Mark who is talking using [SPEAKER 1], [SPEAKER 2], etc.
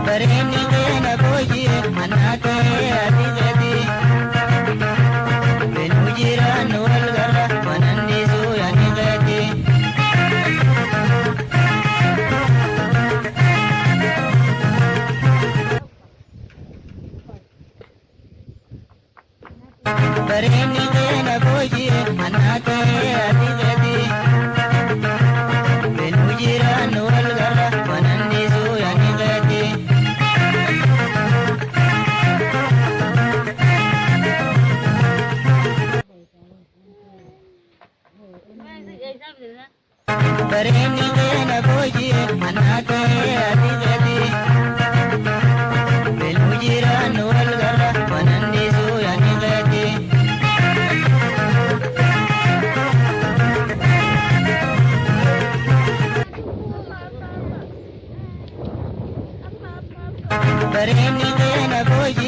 [SPEAKER 1] bareedni keenya booji'e manaa ta'ee ati gadi beenuu jiraan wal gara mananniisuu yaani gadi. Bareedni keenya booji'e manaa ta'ee ati gadi beenuu jiraan wal gara mananniisuu yaani gadi. Bareedni keenya booji'e manaa ta'ee ati gadi beenuu jiraan wal gara mananniisuu yaani gadi. Bareedni